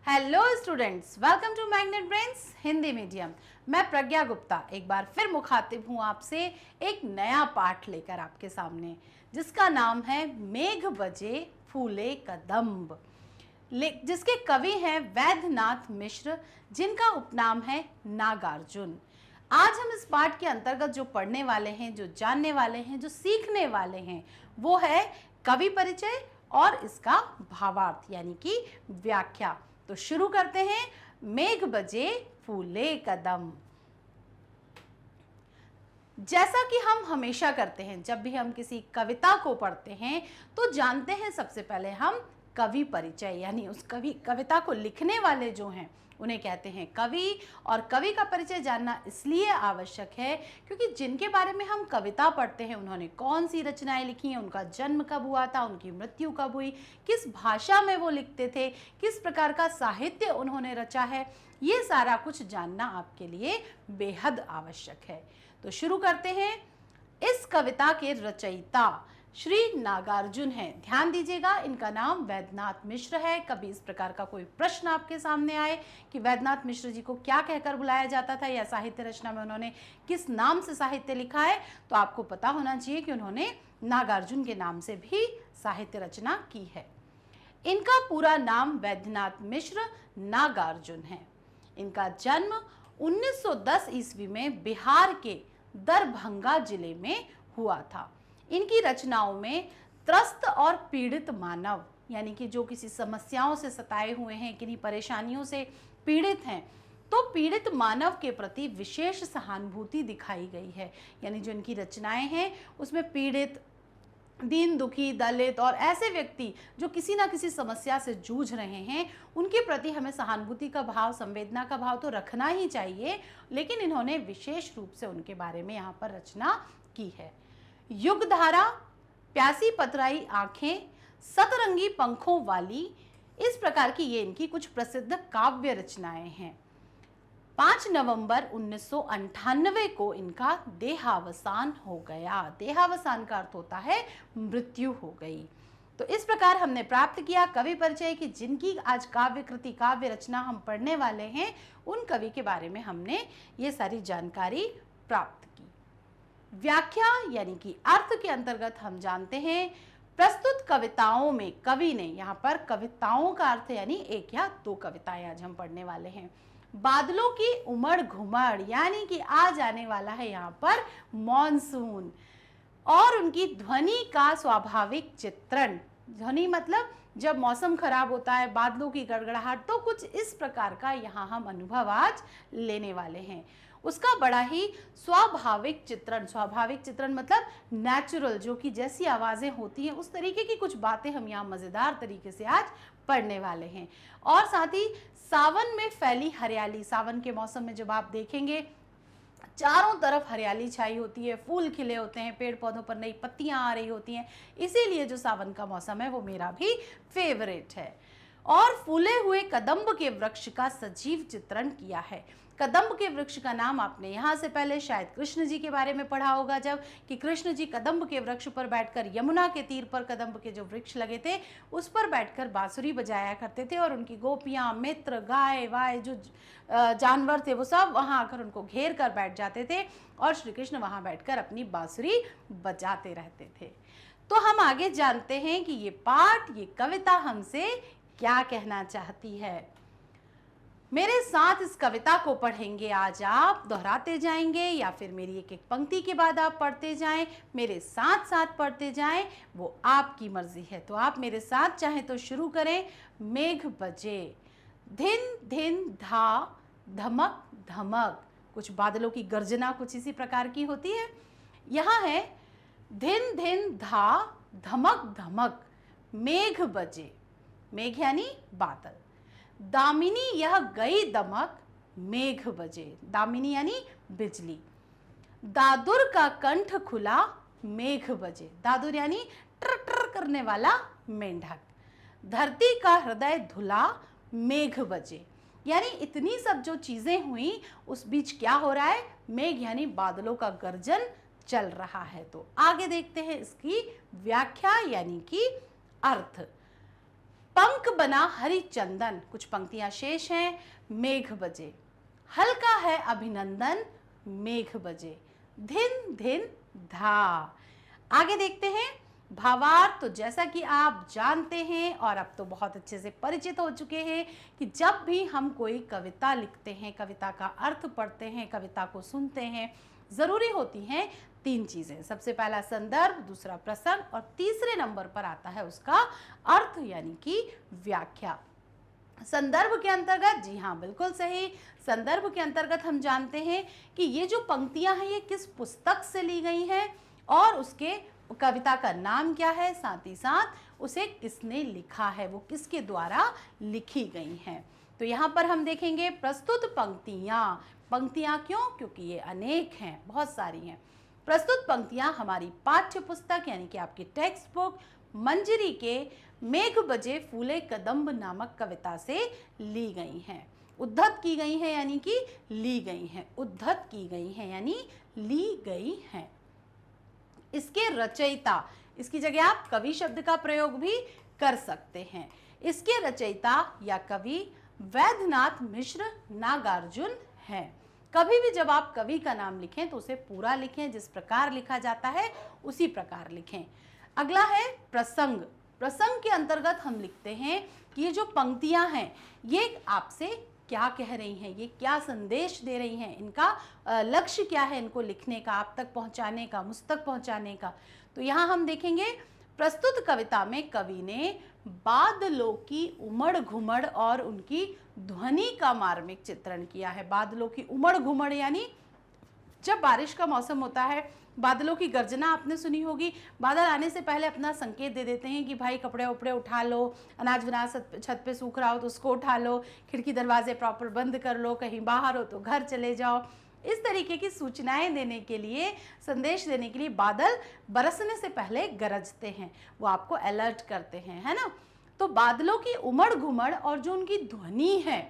Hello students, welcome to Magnet Brains Hindi medium. मैं प्रज्ञा गुप्ता एक बार फिर मुखातिब हूँ आपसे एक नया पाठ लेकर आपके सामने, जिसका नाम है मेघ बजे फूले कदम्ब, जिसके कवि हैं वैद्यनाथ मिश्र, जिनका उपनाम है नागार्जुन। आज हम इस पाठ के अंतर्गत जो पढ़ने वाले हैं, जो जानने वाले हैं, जो सीखने वाले हैं, वो है कवि परिचय और इसका भावार्थ यानी कि व्याख्या। तो शुरू करते हैं। मेघ बजे फूले कदम। जैसा कि हम हमेशा करते हैं, जब भी हम किसी कविता को पढ़ते हैं तो जानते हैं सबसे पहले हम कवि परिचय, यानी उस कविता को लिखने वाले जो हैं उन्हें कहते हैं कवि। और कवि का परिचय जानना इसलिए आवश्यक है क्योंकि जिनके बारे में हम कविता पढ़ते हैं उन्होंने कौन सी रचनाएं लिखी हैं, उनका जन्म कब हुआ था, उनकी मृत्यु कब हुई, किस भाषा में वो लिखते थे, किस प्रकार का साहित्य उन्होंने रचा है, ये सारा कुछ जानना आपके लिए बेहद आवश्यक है। तो शुरू करते हैं। इस कविता के रचयिता श्री नागार्जुन हैं। ध्यान दीजिएगा, इनका नाम वैद्यनाथ मिश्र है। कभी इस प्रकार का कोई प्रश्न आपके सामने आए कि वैद्यनाथ मिश्र जी को क्या कहकर बुलाया जाता था या साहित्य रचना में उन्होंने किस नाम से साहित्य लिखा है, तो आपको पता होना चाहिए कि उन्होंने नागार्जुन के नाम से भी साहित्य रचना की है। इनका पूरा नाम वैद्यनाथ मिश्र नागार्जुन है। इनका जन्म 1910 ईस्वी में बिहार के दरभंगा जिले में हुआ था। इनकी रचनाओं में त्रस्त और पीड़ित मानव, यानी कि जो किसी समस्याओं से सताए हुए हैं, किन्हीं परेशानियों से पीड़ित हैं, तो पीड़ित मानव के प्रति विशेष सहानुभूति दिखाई गई है। यानी जो इनकी रचनाएं हैं उसमें पीड़ित, दीन दुखी, दलित और ऐसे व्यक्ति जो किसी ना किसी समस्या से जूझ रहे हैं, उनके प्रति हमें सहानुभूति का भाव, संवेदना का भाव तो रखना ही चाहिए, लेकिन इन्होंने विशेष रूप से उनके बारे में यहाँ पर रचना की है। युगधारा, प्यासी पतराई आंखें, सतरंगी पंखों वाली, इस प्रकार की ये इनकी कुछ प्रसिद्ध काव्य रचनाएं हैं। 5 नवंबर 1998 को इनका देहावसान हो गया। देहावसान का अर्थ होता है मृत्यु हो गई। तो इस प्रकार हमने प्राप्त किया कवि परिचय की जिनकी आज काव्य कृति, काव्य रचना हम पढ़ने वाले हैं, उन कवि के बारे में हमने ये सारी जानकारी प्राप्त की। व्याख्या यानी कि अर्थ के अंतर्गत हम जानते हैं प्रस्तुत कविताओं में कवि ने, यहाँ पर कविताओं का अर्थ यानी एक या दो कविताएं आज हम पढ़ने वाले हैं, बादलों की उमड़ घुमड़ यानी कि आ जाने वाला है यहाँ पर मॉनसून, और उनकी ध्वनि का स्वाभाविक चित्रण। ध्वनि मतलब जब मौसम खराब होता है, बादलों की गड़गड़ाहट, तो कुछ इस प्रकार का यहाँ हम अनुभव आज लेने वाले हैं। उसका बड़ा ही स्वाभाविक चित्रण, स्वाभाविक चित्रण मतलब नेचुरल, जो कि जैसी आवाज़ें होती हैं उस तरीके की कुछ बातें हम यहाँ मज़ेदार तरीके से आज पढ़ने वाले हैं। और साथ ही सावन में फैली हरियाली, सावन के मौसम में जब आप देखेंगे चारों तरफ हरियाली छाई होती है, फूल खिले होते हैं, पेड़ पौधों पर नई पत्तियां आ रही होती हैं, इसीलिए जो सावन का मौसम है वो मेरा भी फेवरेट है। और फूले हुए कदम्ब के वृक्ष का सजीव चित्रण किया है। कदम्ब के वृक्ष का नाम आपने यहाँ से पहले शायद कृष्ण जी के बारे में पढ़ा होगा, जब कि कृष्ण जी कदम्ब के वृक्ष पर बैठकर, यमुना के तीर पर कदम्ब के जो वृक्ष लगे थे उस पर बैठकर बांसुरी बजाया करते थे, और उनकी गोपियाँ, मित्र, गाय वाय जो जानवर थे वो सब वहाँ आकर उनको घेर कर बैठ जाते थे और श्री कृष्ण वहाँ बैठकर अपनी बांसुरी बजाते रहते थे। तो हम आगे जानते हैं कि ये पाठ, ये कविता हमसे क्या कहना चाहती है। मेरे साथ इस कविता को पढ़ेंगे आज आप, दोहराते जाएंगे या फिर मेरी एक एक पंक्ति के बाद आप पढ़ते जाएं, मेरे साथ साथ पढ़ते जाएं, वो आपकी मर्जी है। तो आप मेरे साथ चाहें तो शुरू करें। मेघ बजे, धिन धिन धा, धमक धमक, कुछ बादलों की गर्जना कुछ इसी प्रकार की होती है। यहाँ है धिन धिन धा, धमक धमक, मेघ बजे, मेघ यानी बादल, दामिनी यह गई दमक, मेघ बजे, दामिनी यानी बिजली, दादुर का कंठ खुला, मेघ बजे, दादुर यानी ट्र ट्र करने वाला मेंढक, धरती का हृदय धुला, मेघ बजे। यानी इतनी सब जो चीजें हुई उस बीच क्या हो रहा है, मेघ यानी बादलों का गर्जन चल रहा है। तो आगे देखते हैं इसकी व्याख्या यानी कि अर्थ। पंख बना हरि चंदन, कुछ पंक्तियां शेष हैं। मेघ बजे, हल्का है अभिनंदन, मेघ बजे, धिन धिन धा। आगे देखते हैं भावार्थ। तो जैसा कि आप जानते हैं और अब तो बहुत अच्छे से परिचित हो चुके हैं कि जब भी हम कोई कविता लिखते हैं, कविता का अर्थ पढ़ते हैं, कविता को सुनते हैं, जरूरी होती हैं 3 चीजें। सबसे पहला संदर्भ, दूसरा प्रसंग और तीसरे नंबर पर आता है उसका अर्थ यानी कि व्याख्या। संदर्भ के अंतर्गत, जी हाँ बिल्कुल सही, संदर्भ के अंतर्गत हम जानते हैं कि ये जो पंक्तियां हैं ये किस पुस्तक से ली गई हैं और उसके कविता का नाम क्या है, साथ ही साथ उसे किसने लिखा है, वो किसके द्वारा लिखी गई हैं। तो यहाँ पर हम देखेंगे प्रस्तुत पंक्तियां। पंक्तियां क्यों? क्योंकि ये अनेक हैं, बहुत सारी हैं। प्रस्तुत पंक्तियां हमारी पाठ्य पुस्तक यानी कि आपकी टेक्स्ट बुक मंजरी के मेघ बजे फूले कदम्ब नामक कविता से ली गई हैं। उद्धत की गई हैं यानी कि ली गई हैं, उद्धत की गई हैं यानी ली गई हैं। इसके रचयिता, इसकी जगह आप कवि शब्द का प्रयोग भी कर सकते हैं। इसके रचयिता या कवि वैद्यनाथ मिश्र नागार्जुन हैं। कभी भी जब आप कवि का नाम लिखें तो उसे पूरा लिखें, जिस प्रकार लिखा जाता है उसी प्रकार लिखें। अगला है प्रसंग। प्रसंग के अंतर्गत हम लिखते हैं कि ये जो पंक्तियां हैं ये आपसे क्या कह रही हैं, ये क्या संदेश दे रही हैं, इनका लक्ष्य क्या है, इनको लिखने का, आप तक पहुंचाने का, मुझ तक पहुंचाने का। तो यहाँ हम देखेंगे प्रस्तुत कविता में कवि ने बादलों की उमड़ घुमड़ और उनकी ध्वनि का मार्मिक चित्रण किया है। बादलों की उमड़ घुमड़ यानी जब बारिश का मौसम होता है, बादलों की गर्जना आपने सुनी होगी। बादल आने से पहले अपना संकेत दे देते हैं कि भाई कपड़े उपड़े उठा लो, अनाज वनाज छत पे सूख रहा हो तो उसको उठा लो, खिड़की दरवाजे प्रॉपर बंद कर लो, कहीं बाहर हो तो घर चले जाओ। इस तरीके की सूचनाएं देने के लिए, संदेश देने के लिए बादल बरसने से पहले गरजते हैं, वो आपको अलर्ट करते हैं, है ना। तो बादलों की उमड़ घुमड़ और जो उनकी ध्वनि है,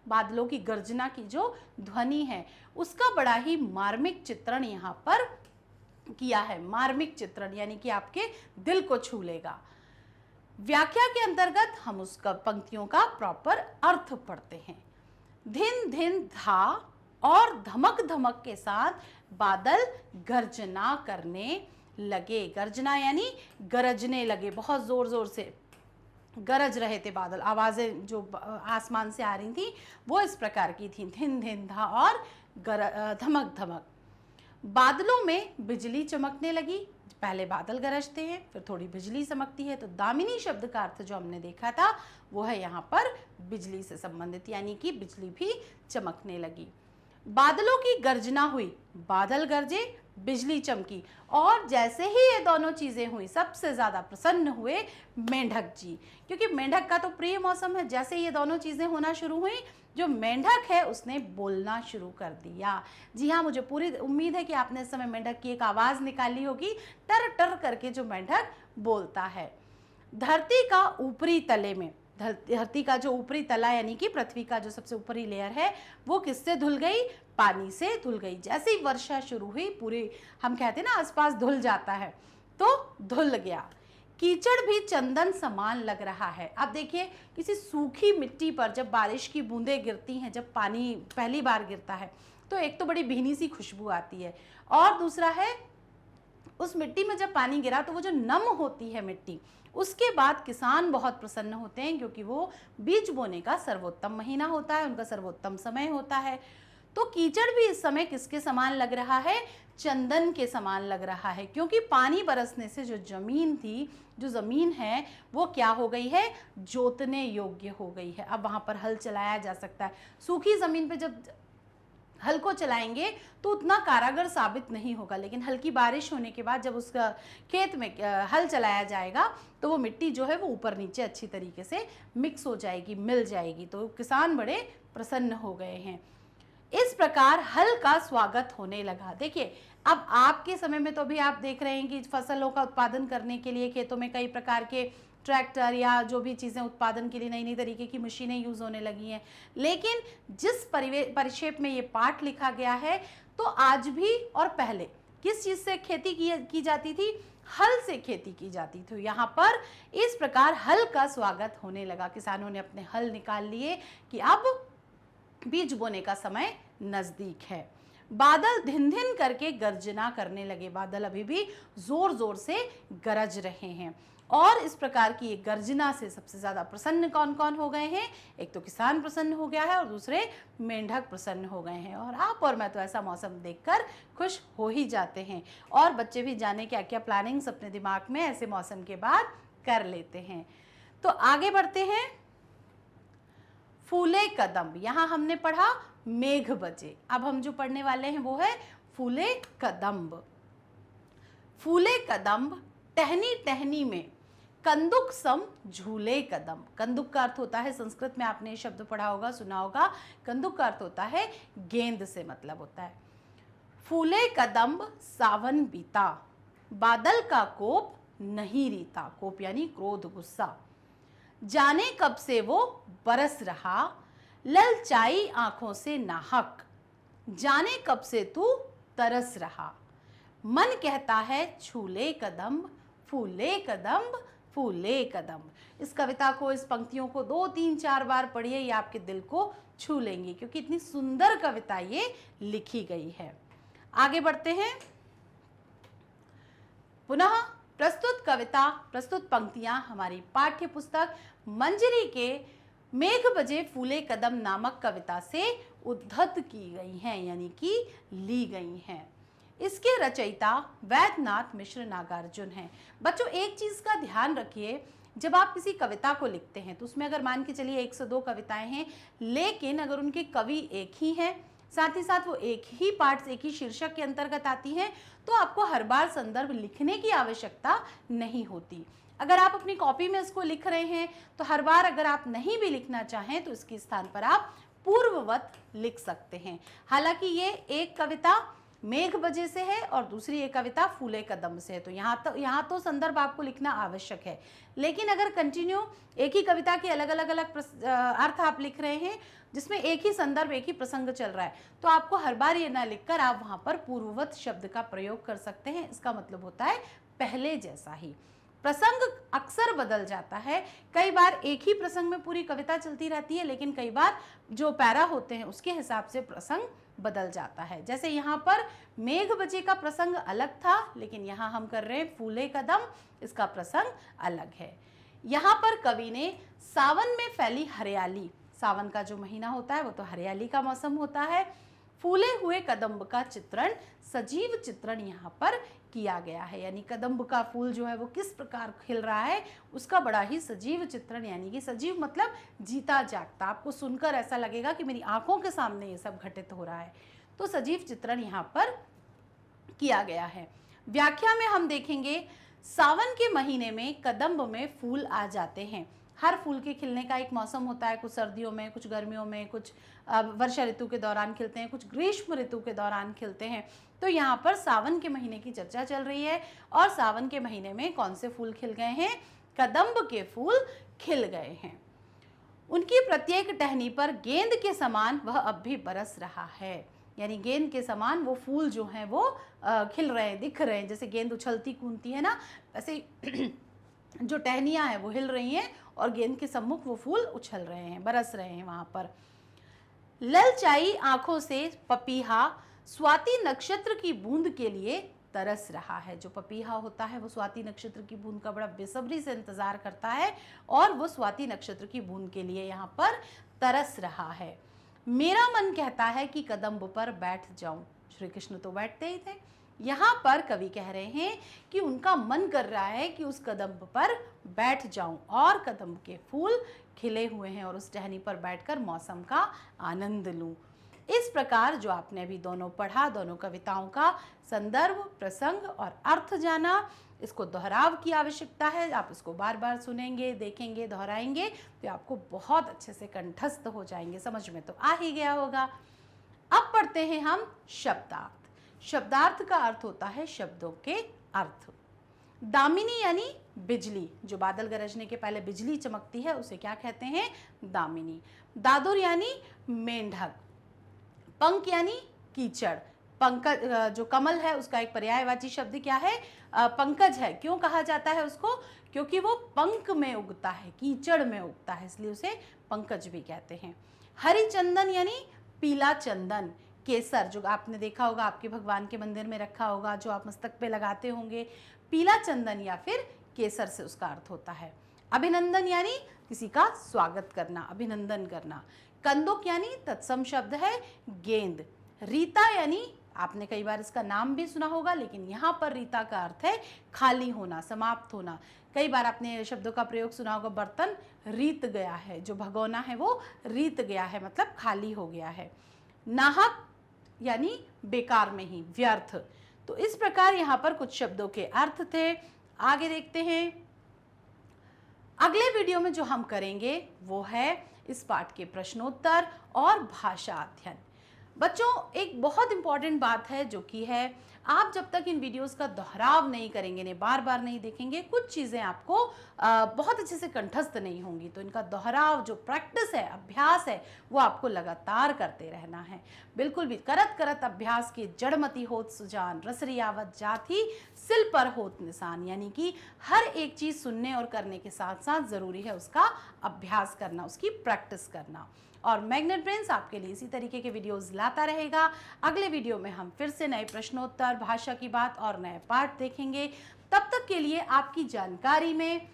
बादलों की गर्जना की जो ध्वनि है, उसका बड़ा ही मार्मिक चित्रण यहाँ पर किया है। मार्मिक चित्रण यानी कि आपके दिल को छू लेगा। व्याख्या के अंतर्गत हम उसका पंक्तियों का प्रॉपर अर्थ पढ़ते हैं। धिन धिन धा और धमक धमक के साथ बादल गर्जना करने लगे। गर्जना यानी गरजने लगे, बहुत जोर जोर से गरज रहे थे बादल। आवाजें जो आसमान से आ रही थी वो इस प्रकार की थी, धिन धिन धा और धमक धमक। बादलों में बिजली चमकने लगी। पहले बादल गरजते हैं, फिर थोड़ी बिजली चमकती है। तो दामिनी शब्द का अर्थ जो हमने देखा था वो है यहाँ पर बिजली से संबंधित, यानी कि बिजली भी चमकने लगी। बादलों की गर्जना हुई, बादल गरजे, बिजली चमकी, और जैसे ही ये दोनों चीजें हुई सबसे ज्यादा प्रसन्न हुए मेंढक जी, क्योंकि मेंढक का तो प्रिय मौसम है। जैसे ये दोनों चीजें होना शुरू हुई, जो मेंढक है उसने बोलना शुरू कर दिया। जी हाँ, मुझे पूरी उम्मीद है कि आपने इस समय मेंढक की एक आवाज निकाली होगी, टर टर करके जो मेंढक बोलता है। धरती का ऊपरी तले में, धरती का जो ऊपरी तला यानी कि पृथ्वी का जो सबसे ऊपरी लेयर है वो किससे धुल गई? पानी से धुल गई। जैसे ही वर्षा शुरू हुई, पूरे हम कहते हैं ना आसपास धुल जाता है, तो धुल गया। कीचड़ भी चंदन समान लग रहा है। अब देखिए, किसी सूखी मिट्टी पर जब बारिश की बूंदें गिरती हैं, जब पानी पहली बार गिरता है, तो एक तो बड़ी भीनी सी खुशबू आती है, और दूसरा है उस मिट्टी में जब पानी गिरा तो वो जो नम होती है मिट्टी, उसके बाद किसान बहुत प्रसन्न होते हैं, क्योंकि वो बीज बोने का सर्वोत्तम महीना होता है, उनका सर्वोत्तम समय होता है। तो कीचड़ भी इस समय किसके समान लग रहा है? चंदन के समान लग रहा है, क्योंकि पानी बरसने से जो जमीन थी, जो जमीन है वो क्या हो गई है? जोतने योग्य हो गई है। अब वहां पर हल चलाया जा सकता है। सूखी जमीन पे जब हल को चलाएंगे तो उतना कारागर साबित नहीं होगा, लेकिन हल्की बारिश होने के बाद जब उसका खेत में हल चलाया जाएगा तो वो मिट्टी जो है वो ऊपर नीचे अच्छी तरीके से मिक्स हो जाएगी, मिल जाएगी। तो किसान बड़े प्रसन्न हो गए हैं। इस प्रकार हल का स्वागत होने लगा। देखिए, अब आपके समय में तो अभी आप देख रहे हैं कि फसलों का उत्पादन करने के लिए खेतों में कई प्रकार के ट्रैक्टर या जो भी चीज़ें उत्पादन के लिए नई नई तरीके की मशीनें यूज़ होने लगी हैं, लेकिन जिस परिक्षेप में ये पाठ लिखा गया है, तो आज भी और पहले किस चीज़ से खेती की जाती थी? हल से खेती की जाती थी। यहाँ पर इस प्रकार हल का स्वागत होने लगा। किसानों ने अपने हल निकाल लिए कि अब बीज बोने का समय नजदीक है। बादल धिन धिन करके गर्जना करने लगे। बादल अभी भी जोर जोर से गरज रहे हैं और इस प्रकार की एक गर्जना से सबसे ज्यादा प्रसन्न कौन कौन हो गए हैं? एक तो किसान प्रसन्न हो गया है और दूसरे मेंढक प्रसन्न हो गए हैं। और आप और मैं तो ऐसा मौसम देखकर खुश हो ही जाते हैं और बच्चे भी जाने क्या क्या प्लानिंग्स अपने दिमाग में ऐसे मौसम के बाद कर लेते हैं। तो आगे बढ़ते हैं। फूले कदम्ब, यहां हमने पढ़ा मेघ बजे। अब हम जो पढ़ने वाले हैं वो है फूले कदम्ब। फूले कदम्ब टहनी टहनी में कंदुक सम झूले कदम। कंदुक का अर्थ होता है, संस्कृत में आपने ये शब्द पढ़ा होगा, सुना होगा, कंदुक का अर्थ होता है गेंद से मतलब होता है। फूले कदम्ब सावन बीता, बादल का कोप नहीं रीता। कोप यानी क्रोध, गुस्सा। जाने कब से वो बरस रहा, ललचाई आंखों से नाहक। जाने कब से तू तरस रहा, मन कहता है छूले कदम्ब, फूले कदम्ब, फूले कदम्ब। इस कविता को, इस पंक्तियों को 2, 3, 4 बार पढ़िए, ये आपके दिल को छू लेंगी क्योंकि इतनी सुंदर कविता ये लिखी गई है। आगे बढ़ते हैं। पुनः प्रस्तुत कविता, प्रस्तुत पंक्तियां हमारी पाठ्य पुस्तक मंजरी के मेघ बजे फूले कदम नामक कविता से उद्धत की गई हैं, यानी कि ली गई हैं। इसके रचयिता वैद्यनाथ मिश्र नागार्जुन हैं। बच्चों एक चीज का ध्यान रखिए, जब आप किसी कविता को लिखते हैं तो उसमें अगर मान के चलिए 102 कविताएं हैं, लेकिन अगर उनके कवि एक ही हैं, साथ ही साथ वो एक ही पाठ, एक ही शीर्षक के अंतर्गत आती हैं, तो आपको हर बार संदर्भ लिखने की आवश्यकता नहीं होती। अगर आप अपनी कॉपी में इसको लिख रहे हैं तो हर बार अगर आप नहीं भी लिखना चाहें तो इसके स्थान पर आप पूर्ववत लिख सकते हैं। हालांकि ये एक कविता मेघ बजे से है और दूसरी एक कविता फूले कदम से है, तो यहाँ तो संदर्भ आपको लिखना आवश्यक है। लेकिन अगर कंटिन्यू एक ही कविता के अलग अलग अर्थ आप लिख रहे हैं, जिसमें एक ही संदर्भ, एक ही प्रसंग चल रहा है, तो आपको हर बार ये ना लिखकर आप वहां पर पूर्ववत शब्द का प्रयोग कर सकते हैं। इसका मतलब होता है पहले जैसा ही। प्रसंग अक्सर बदल जाता है, कई बार एक ही प्रसंग में पूरी कविता चलती रहती है, लेकिन कई बार जो पैरा होते हैं उसके हिसाब से प्रसंग बदल जाता है। जैसे यहाँ पर मेघ बजे का प्रसंग अलग था, लेकिन यहाँ हम कर रहे हैं फूले कदम, इसका प्रसंग अलग है। यहाँ पर कवि ने सावन में फैली हरियाली, सावन का जो महीना होता है वो तो हरियाली का मौसम होता है, फूले हुए कदम्ब का चित्रण, सजीव चित्रण यहाँ पर किया गया है। यानी कदम्ब का फूल जो है वो किस प्रकार खिल रहा है उसका बड़ा ही सजीव चित्रण, यानी कि सजीव मतलब जीता जागता, आपको सुनकर ऐसा लगेगा कि मेरी आंखों के सामने ये सब घटित हो रहा है, तो सजीव चित्रण यहाँ पर किया गया है। व्याख्या में हम देखेंगे, सावन के महीने में कदम्ब में फूल आ जाते हैं। हर फूल के खिलने का एक मौसम होता है, कुछ सर्दियों में, कुछ गर्मियों में, कुछ वर्षा ऋतु के दौरान खिलते हैं, कुछ ग्रीष्म ऋतु के दौरान खिलते हैं। तो यहाँ पर सावन के महीने की चर्चा चल रही है और सावन के महीने में कौन से फूल खिल गए हैं? कदम्ब के फूल खिल गए हैं। उनकी प्रत्येक टहनी पर गेंद के समान वह अब भी बरस रहा है, यानी गेंद के समान वो फूल जो हैं वो खिल रहे हैं, दिख रहे हैं। जैसे गेंद उछलती कूदती है ना, वैसे जो टहनियाँ हैं वो हिल रही हैं और गेंद के सम्मुख वो फूल उछल रहे हैं, बरस रहे हैं वहाँ पर। ललचाई आंखों से पपीहा स्वाति नक्षत्र की बूंद के लिए तरस रहा है। जो पपीहा होता है वो स्वाति नक्षत्र की बूंद का बड़ा बेसब्री से इंतजार करता है और वो स्वाति नक्षत्र की बूंद के लिए यहाँ पर तरस रहा है। मेरा मन कहता है कि कदम्ब पर बैठ जाऊं। श्री कृष्ण तो बैठते ही थे, यहाँ पर कवि कह रहे हैं कि उनका मन कर रहा है कि उस कदम्ब पर बैठ जाऊं और कदम्ब के फूल खिले हुए हैं और उस टहनी पर बैठकर मौसम का आनंद लूं। इस प्रकार जो आपने अभी दोनों पढ़ा, दोनों कविताओं का संदर्भ, प्रसंग और अर्थ जाना, इसको दोहराव की आवश्यकता है। आप इसको बार बार सुनेंगे, देखेंगे, दोहराएंगे तो आपको बहुत अच्छे से कंठस्थ हो जाएंगे, समझ में तो आ ही गया होगा। अब पढ़ते हैं हम शब्दार्थ। शब्दार्थ का अर्थ होता है शब्दों के अर्थ। दामिनी यानी बिजली, जो बादल गरजने के पहले बिजली चमकती है उसे क्या कहते हैं? दामिनी। दादुर यानी मेंढक। पंक यानी कीचड़। पंकज, जो कमल है उसका एक पर्यायवाची शब्द क्या है? पंकज है। क्यों कहा जाता है उसको? क्योंकि वो पंक में उगता है, कीचड़ में उगता है, इसलिए उसे पंकज भी कहते हैं। हरी चंदन यानी पीला चंदन। केसर, जो आपने देखा होगा आपके भगवान के मंदिर में रखा होगा, जो आप मस्तक पे लगाते होंगे, पीला चंदन या फिर केसर से उसका अर्थ होता है। अभिनंदन यानी किसी का स्वागत करना, अभिनंदन करना। कंदुक यानी तत्सम शब्द है गेंद। रीता यानी आपने कई बार इसका नाम भी सुना होगा, लेकिन यहाँ पर रीता का अर्थ है खाली होना, समाप्त होना। कई बार आपने शब्दों का प्रयोग सुना होगा, बर्तन रीत गया है, जो भगोना है वो रीत गया है, मतलब खाली हो गया है। नाहक यानी बेकार में ही, व्यर्थ। तो इस प्रकार यहाँ पर कुछ शब्दों के अर्थ थे। आगे देखते हैं। अगले वीडियो में जो हम करेंगे वो है इस पाठ के प्रश्नोत्तर और भाषा अध्ययन। बच्चों, एक बहुत इंपॉर्टेंट बात है जो कि है, आप जब तक इन वीडियोस का दोहराव नहीं करेंगे, इन्हें बार बार नहीं देखेंगे, कुछ चीज़ें आपको बहुत अच्छे से कंठस्थ नहीं होंगी। तो इनका दोहराव, जो प्रैक्टिस है, अभ्यास है, वो आपको लगातार करते रहना है। बिल्कुल भी करत करत अभ्यास के जड़मती होत सुजान, रसरियावत जाति सिल पर होत निशान। यानी कि हर एक चीज़ सुनने और करने के साथ साथ ज़रूरी है उसका अभ्यास करना, उसकी प्रैक्टिस करना। और मैग्नेट ब्रेन्स आपके लिए इसी तरीके के वीडियोस लाता रहेगा। अगले वीडियो में हम फिर से नए प्रश्नोत्तर, भाषा की बात और नए पाठ देखेंगे। तब तक के लिए आपकी जानकारी में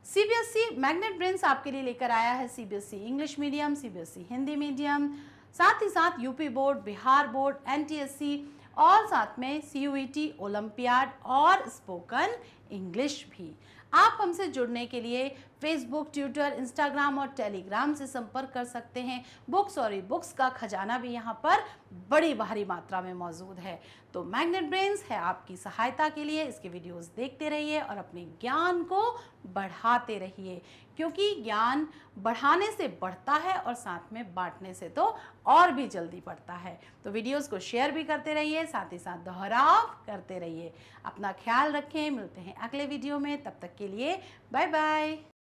सीबीएसई मैग्नेट ब्रेन्स आपके लिए लेकर आया है CBSE English medium, CBSE Hindi medium, साथ ही साथ UP board, Bihar board, NTSC और साथ में सीयूईटी, ओलंपियाड और स्पोकन इंग्लिश भी। आप हमसे जुड़ने के लिए फेसबुक, ट्विटर, इंस्टाग्राम और टेलीग्राम से संपर्क कर सकते हैं। बुक्स और ई बुक्स का खजाना भी यहाँ पर बड़ी भारी मात्रा में मौजूद है। तो मैग्नेट ब्रेन्स है आपकी सहायता के लिए। इसके वीडियोस देखते रहिए और अपने ज्ञान को बढ़ाते रहिए, क्योंकि ज्ञान बढ़ाने से बढ़ता है और साथ में बांटने से तो और भी जल्दी बढ़ता है। तो वीडियोस को शेयर भी करते रहिए, साथ ही साथ दोहराव करते रहिए। अपना ख्याल रखें, मिलते हैं अगले वीडियो में। तब तक के लिए बाय बाय।